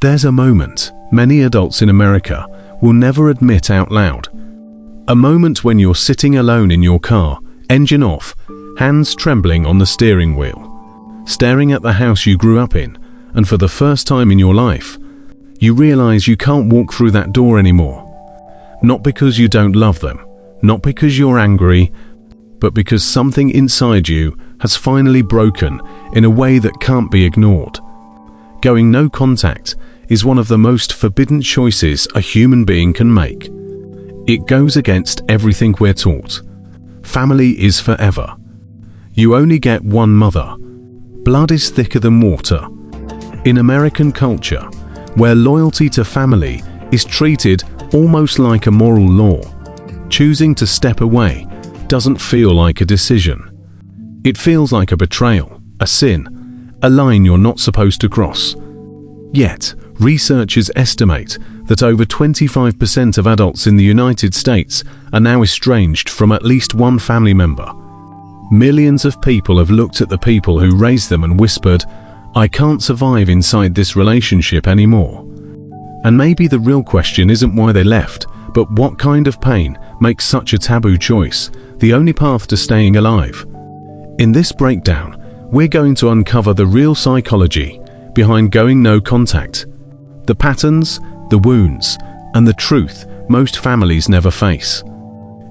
There's a moment many adults in America will never admit out loud. A moment when you're sitting alone in your car, engine off, hands trembling on the steering wheel, staring at the house you grew up in, and for the first time in your life, you realize you can't walk through that door anymore. Not because you don't love them, not because you're angry, but because something inside you has finally broken in a way that can't be ignored. Going no contact is one of the most forbidden choices a human being can make. It goes against everything we're taught. Family is forever. You only get one mother. Blood is thicker than water. In American culture, where loyalty to family is treated almost like a moral law, choosing to step away doesn't feel like a decision. It feels like a betrayal, a sin, a line you're not supposed to cross. Yet, researchers estimate that over 25% of adults in the United States are now estranged from at least one family member. Millions of people have looked at the people who raised them and whispered, "I can't survive inside this relationship anymore." And maybe the real question isn't why they left, but what kind of pain makes such a taboo choice the only path to staying alive? In this breakdown, we're going to uncover the real psychology behind going no contact, the patterns, the wounds, and the truth most families never face.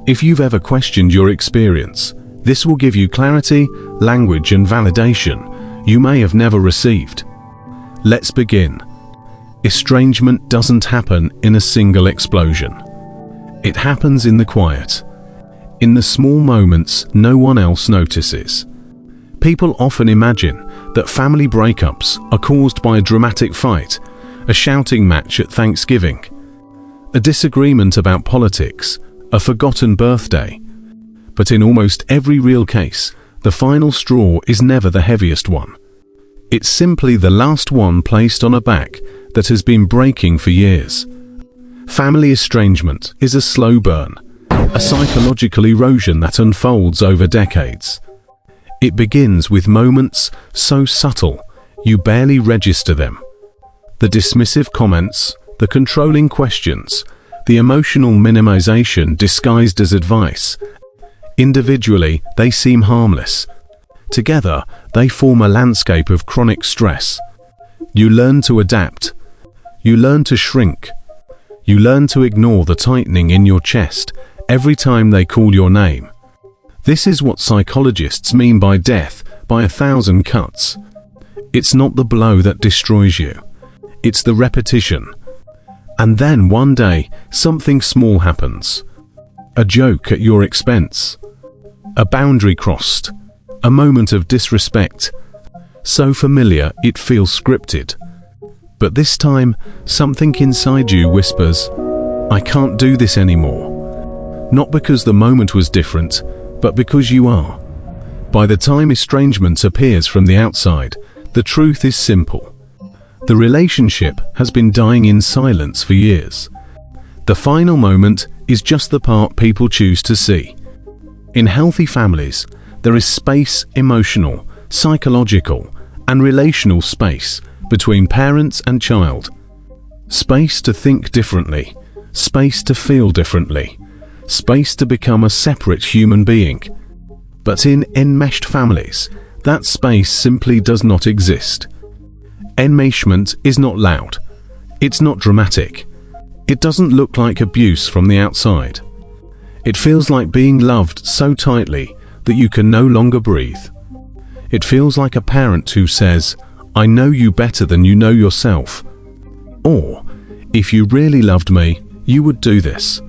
If you've ever questioned your experience, this will give you clarity, language, and validation you may have never received. Let's begin. Estrangement doesn't happen in a single explosion. It happens in the quiet, in the small moments no one else notices. People often imagine that family breakups are caused by a dramatic fight, a shouting match at Thanksgiving, a disagreement about politics, a forgotten birthday. But in almost every real case, the final straw is never the heaviest one. It's simply the last one placed on a back that has been breaking for years. Family estrangement is a slow burn, a psychological erosion that unfolds over decades. It begins with moments so subtle you barely register them. The dismissive comments, the controlling questions, the emotional minimization disguised as advice. Individually, they seem harmless. Together, they form a landscape of chronic stress. You learn to adapt. You learn to shrink. You learn to ignore the tightening in your chest every time they call your name. This is what psychologists mean by death by 1,000 cuts. It's not the blow that destroys you. It's the repetition. And then one day, something small happens. A joke at your expense. A boundary crossed. A moment of disrespect. So familiar it feels scripted. But this time, something inside you whispers, "I can't do this anymore." Not because the moment was different, but because you are. By the time estrangement appears from the outside, the truth is simple. The relationship has been dying in silence for years. The final moment is just the part people choose to see. In healthy families, there is space, emotional, psychological, and relational space between parents and child. Space to think differently, space to feel differently, space to become a separate human being. But in enmeshed families, that space simply does not exist. Enmeshment is not loud. It's not dramatic. It doesn't look like abuse from the outside. It feels like being loved so tightly that you can no longer breathe. It feels like a parent who says, "I know you better than you know yourself." Or, "If you really loved me, you would do this."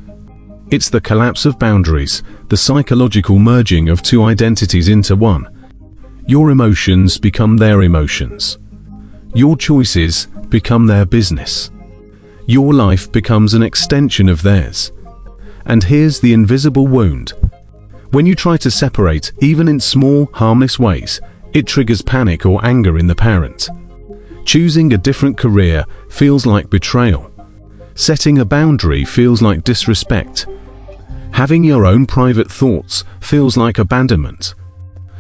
It's the collapse of boundaries, the psychological merging of two identities into one. Your emotions become their emotions. Your choices become their business. Your life becomes an extension of theirs. And here's the invisible wound. When you try to separate, even in small, harmless ways, it triggers panic or anger in the parent. Choosing a different career feels like betrayal. Setting a boundary feels like disrespect. Having your own private thoughts feels like abandonment.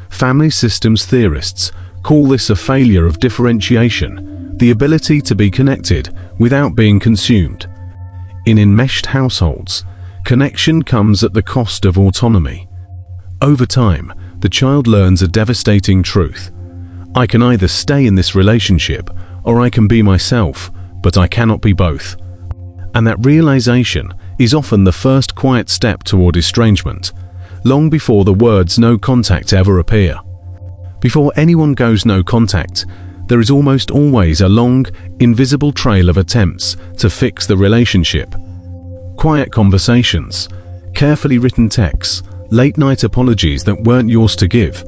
Family systems theorists call this a failure of differentiation, the ability to be connected without being consumed. In enmeshed households, connection comes at the cost of autonomy. Over time, the child learns a devastating truth. I can either stay in this relationship or I can be myself, but I cannot be both. And that realization is often the first quiet step toward estrangement, long before the words "no contact" ever appear. Before anyone goes no contact, there is almost always a long, invisible trail of attempts to fix the relationship. Quiet conversations, carefully written texts, late-night apologies that weren't yours to give.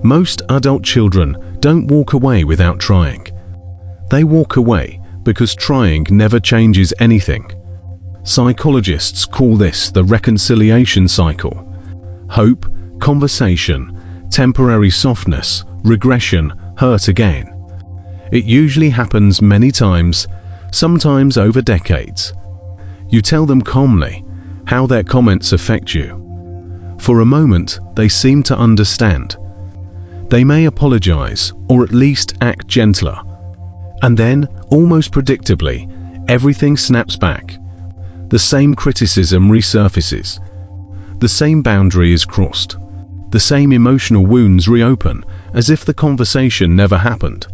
Most adult children don't walk away without trying. They walk away because trying never changes anything. Psychologists call this the reconciliation cycle. Hope, conversation, temporary softness, regression, hurt again. It usually happens many times, sometimes over decades. You tell them calmly how their comments affect you. For a moment, they seem to understand. They may apologize or at least act gentler. And then, almost predictably, everything snaps back. The same criticism resurfaces. The same boundary is crossed. The same emotional wounds reopen as if the conversation never happened.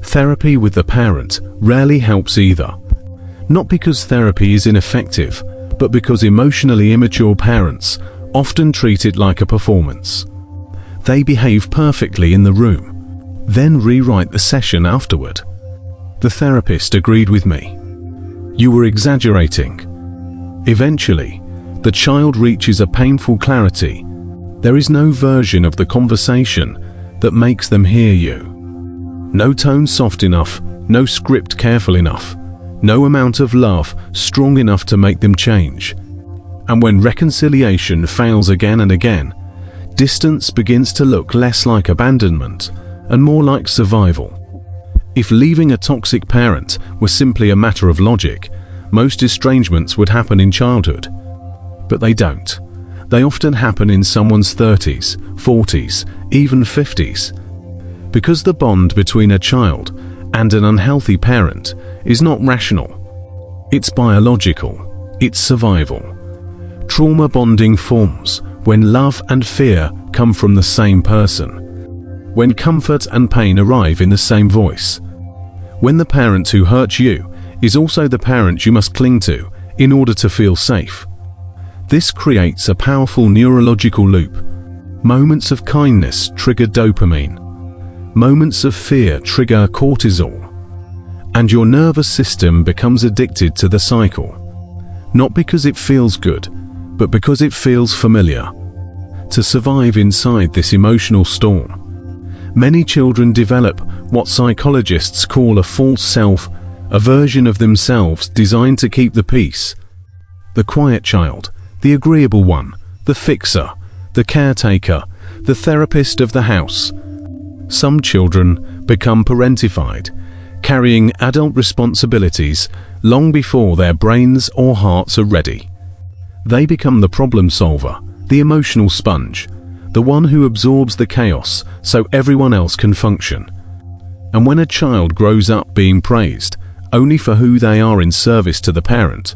Therapy with the parent rarely helps either. Not because therapy is ineffective, but because emotionally immature parents often treat it like a performance. They behave perfectly in the room, then rewrite the session afterward. The therapist agreed with me. You were exaggerating. Eventually, the child reaches a painful clarity. There is no version of the conversation that makes them hear you. No tone soft enough, no script careful enough, no amount of love strong enough to make them change. And when reconciliation fails again and again, distance begins to look less like abandonment and more like survival. If leaving a toxic parent were simply a matter of logic, most estrangements would happen in childhood. But they don't. They often happen in someone's 30s, 40s, even 50s. Because the bond between a child and an unhealthy parent is not rational. It's biological. It's survival. Trauma bonding forms when love and fear come from the same person. When comfort and pain arrive in the same voice. When the parent who hurt you is also the parent you must cling to in order to feel safe. This creates a powerful neurological loop. Moments of kindness trigger dopamine. Moments of fear trigger cortisol. And your nervous system becomes addicted to the cycle. Not because it feels good, but because it feels familiar. To survive inside this emotional storm, many children develop what psychologists call a false self, a version of themselves designed to keep the peace. The quiet child, the agreeable one, the fixer, the caretaker, the therapist of the house. Some children become parentified, carrying adult responsibilities long before their brains or hearts are ready. They become the problem solver, the emotional sponge, the one who absorbs the chaos so everyone else can function. And when a child grows up being praised only for who they are in service to the parent,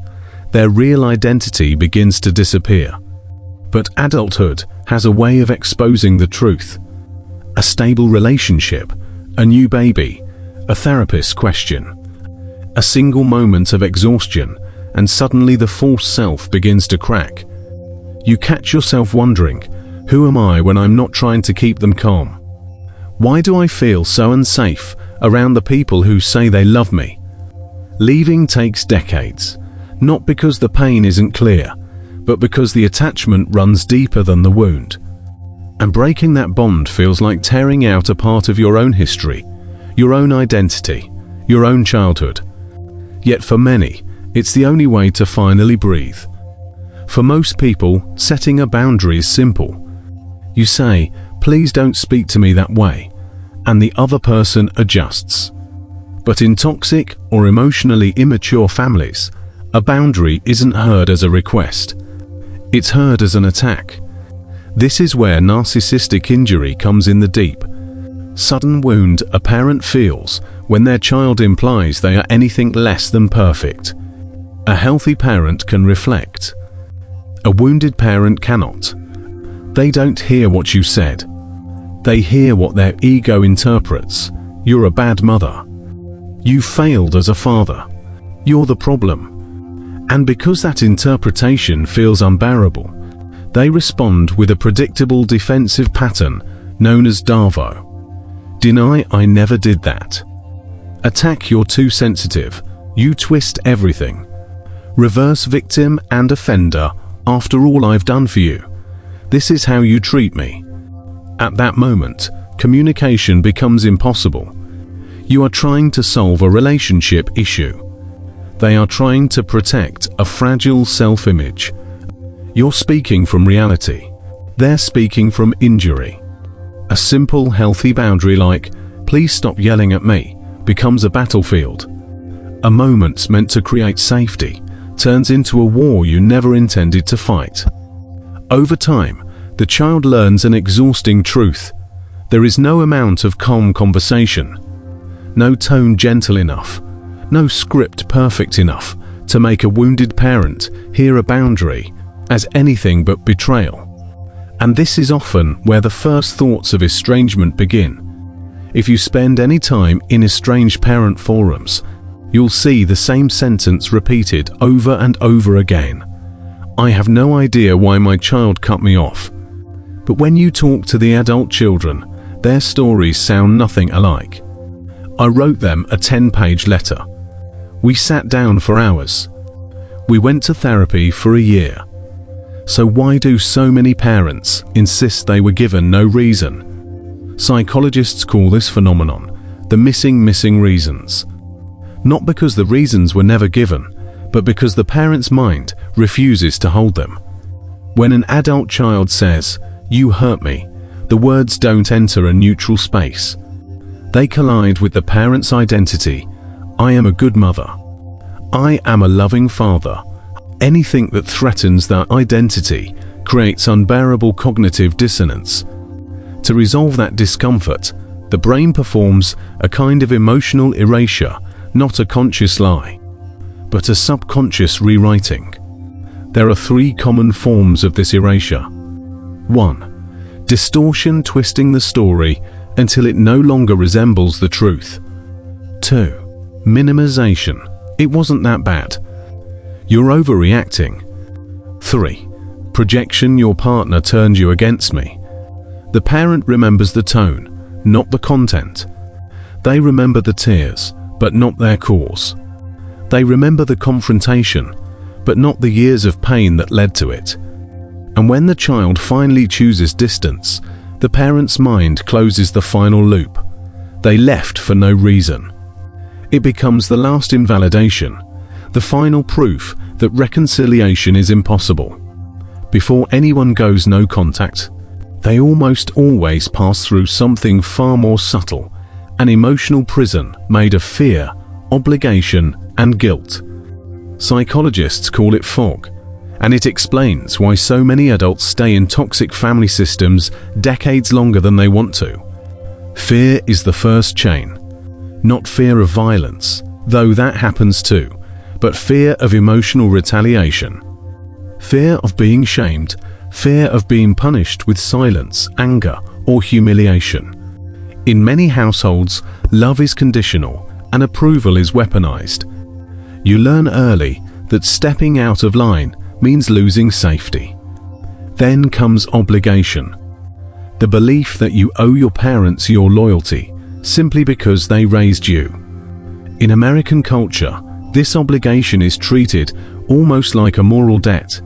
their real identity begins to disappear. But adulthood has a way of exposing the truth. A stable relationship, a new baby, a therapist's question, a single moment of exhaustion, and suddenly the false self begins to crack. You catch yourself wondering, who am I when I'm not trying to keep them calm? Why do I feel so unsafe around the people who say they love me? Leaving takes decades, not because the pain isn't clear, but because the attachment runs deeper than the wound. And breaking that bond feels like tearing out a part of your own history, your own identity, your own childhood. Yet for many, it's the only way to finally breathe. For most people, setting a boundary is simple. You say, "Please don't speak to me that way," and the other person adjusts. But in toxic or emotionally immature families, a boundary isn't heard as a request. It's heard as an attack. This is where narcissistic injury comes in the deep. Sudden wound a parent feels when their child implies they are anything less than perfect. A healthy parent can reflect. A wounded parent cannot. They don't hear what you said. They hear what their ego interprets. You're a bad mother. You failed as a father. You're the problem. And because that interpretation feels unbearable, they respond with a predictable defensive pattern known as DAVO. Deny I never did that. Attack you're too sensitive. You twist everything. Reverse victim and offender. After all I've done for you, this is how you treat me. At that moment, communication becomes impossible. You are trying to solve a relationship issue. They are trying to protect a fragile self-image. You're speaking from reality. They're speaking from injury. A simple, healthy boundary like, please stop yelling at me, becomes a battlefield. A moment meant to create safety turns into a war you never intended to fight. Over time, the child learns an exhausting truth. There is no amount of calm conversation, no tone gentle enough, no script perfect enough to make a wounded parent hear a boundary as anything but betrayal. And this is often where the first thoughts of estrangement begin. If you spend any time in estranged parent forums, you'll see the same sentence repeated over and over again. I have no idea why my child cut me off. But when you talk to the adult children, their stories sound nothing alike. I wrote them a 10-page letter. We sat down for hours. We went to therapy for a year. So why do so many parents insist they were given no reason? Psychologists call this phenomenon the missing reasons. Not because the reasons were never given, but because the parent's mind refuses to hold them. When an adult child says, "You hurt me," the words don't enter a neutral space. They collide with the parent's identity. I am a good mother. I am a loving father. Anything that threatens that identity creates unbearable cognitive dissonance. To resolve that discomfort, the brain performs a kind of emotional erasure, not a conscious lie, but a subconscious rewriting. There are three common forms of this erasure. 1. Distortion, twisting the story until it no longer resembles the truth. 2. Minimization. It wasn't that bad. You're overreacting. 3. Projection. Your partner turned you against me. The parent remembers the tone, not the content. They remember the tears, but not their cause. They remember the confrontation, but not the years of pain that led to it. And when the child finally chooses distance, the parent's mind closes the final loop. They left for no reason. It becomes the last invalidation, the final proof that reconciliation is impossible. Before anyone goes no contact, they almost always pass through something far more subtle, an emotional prison made of fear, obligation, and guilt. Psychologists call it fog, and it explains why so many adults stay in toxic family systems decades longer than they want to. Fear is the first chain. Not fear of violence, though that happens too, but fear of emotional retaliation. Fear of being shamed, fear of being punished with silence, anger, or humiliation. In many households, love is conditional and approval is weaponized. You learn early that stepping out of line means losing safety. Then comes obligation. The belief that you owe your parents your loyalty simply because they raised you. In American culture, this obligation is treated almost like a moral debt.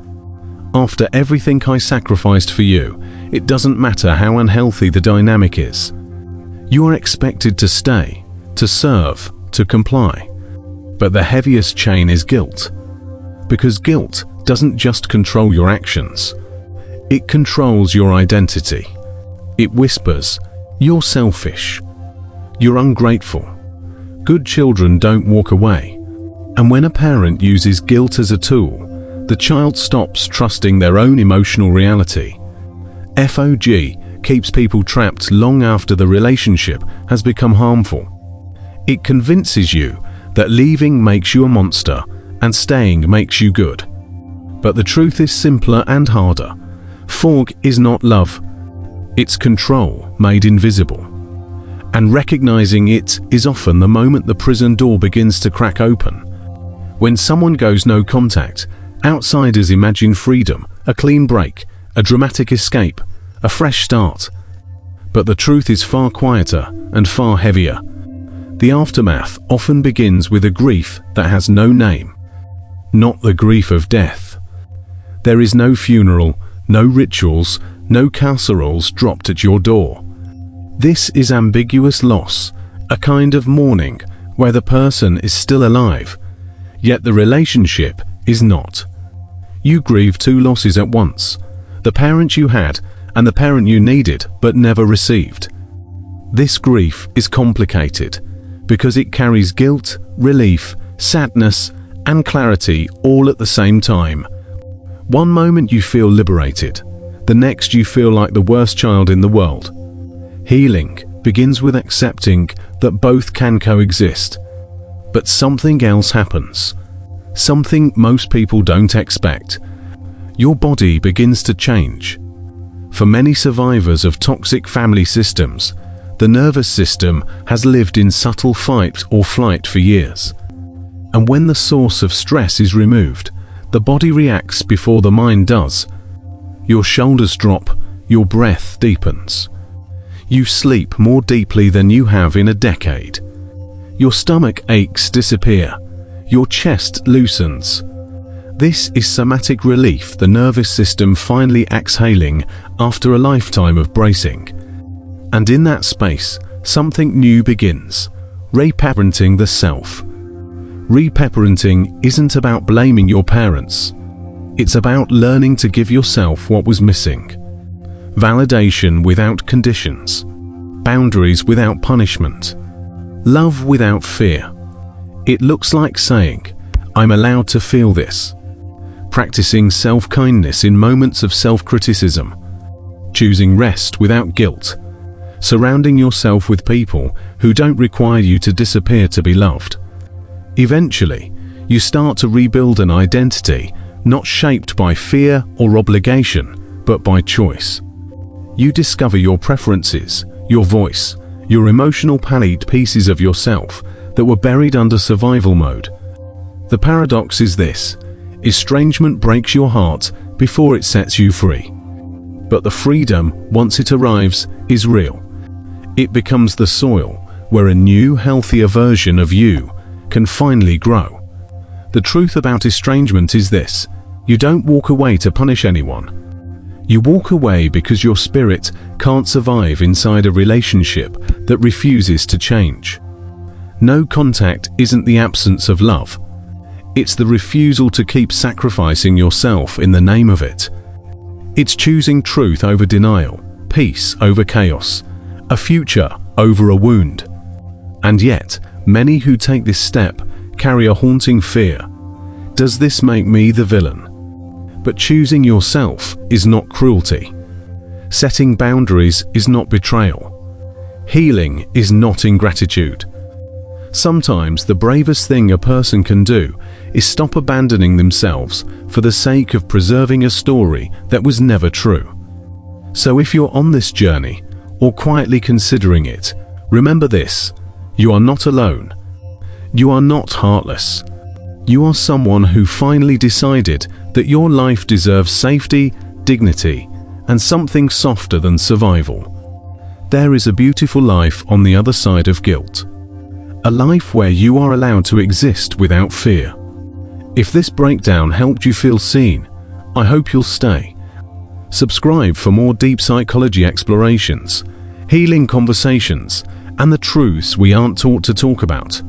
After everything I sacrificed for you, it doesn't matter how unhealthy the dynamic is. You are expected to stay, to serve, to comply. But the heaviest chain is guilt. Because guilt doesn't just control your actions. It controls your identity. It whispers, "You're selfish. You're ungrateful." Good children don't walk away. And when a parent uses guilt as a tool, the child stops trusting their own emotional reality. FOG keeps people trapped long after the relationship has become harmful. It convinces you that leaving makes you a monster and staying makes you good. But the truth is simpler and harder. Fog is not love. It's control made invisible. And recognizing it is often the moment the prison door begins to crack open. When someone goes no contact, outsiders imagine freedom, a clean break, a dramatic escape, a fresh start. But the truth is far quieter and far heavier. The aftermath often begins with a grief that has no name. Not the grief of death. There is no funeral, no rituals, no casseroles dropped at your door. This is ambiguous loss, a kind of mourning where the person is still alive, yet the relationship is not. You grieve two losses at once, the parent you had and the parent you needed but never received. This grief is complicated because it carries guilt, relief, sadness, and clarity all at the same time. One moment you feel liberated, the next you feel like the worst child in the world. Healing begins with accepting that both can coexist. But something else happens. Something most people don't expect. Your body begins to change. For many survivors of toxic family systems, the nervous system has lived in subtle fight or flight for years. And when the source of stress is removed, the body reacts before the mind does. Your shoulders drop, your breath deepens. You sleep more deeply than you have in a decade. Your stomach aches disappear. Your chest loosens. This is somatic relief, the nervous system finally exhaling after a lifetime of bracing. And in that space, something new begins, reparenting the self. Reparenting isn't about blaming your parents. It's about learning to give yourself what was missing. Validation without conditions. Boundaries without punishment. Love without fear. It looks like saying, I'm allowed to feel this. Practicing self-kindness in moments of self-criticism. Choosing rest without guilt. Surrounding yourself with people who don't require you to disappear to be loved. Eventually, you start to rebuild an identity not shaped by fear or obligation, but by choice. You discover your preferences, your voice, your emotional palette, pieces of yourself that were buried under survival mode. The paradox is this: estrangement breaks your heart before it sets you free. But the freedom, once it arrives, is real. It becomes the soil where a new, healthier version of you can finally grow. The truth about estrangement is this: you don't walk away to punish anyone. You walk away because your spirit can't survive inside a relationship that refuses to change. No contact isn't the absence of love. It's the refusal to keep sacrificing yourself in the name of it. It's choosing truth over denial, peace over chaos, a future over a wound. And yet, many who take this step carry a haunting fear. Does this make me the villain? But choosing yourself is not cruelty. Setting boundaries is not betrayal. Healing is not ingratitude. Sometimes the bravest thing a person can do is stop abandoning themselves for the sake of preserving a story that was never true. So if you're on this journey, or quietly considering it, remember this: you are not alone. You are not heartless. You are someone who finally decided that your life deserves safety, dignity, and something softer than survival. There is a beautiful life on the other side of guilt. A life where you are allowed to exist without fear. If this breakdown helped you feel seen, I hope you'll stay. Subscribe for more deep psychology explorations, healing conversations, and the truths we aren't taught to talk about.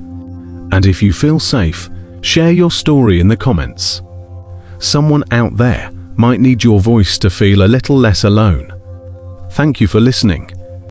And if you feel safe, share your story in the comments. Someone out there might need your voice to feel a little less alone. Thank you for listening.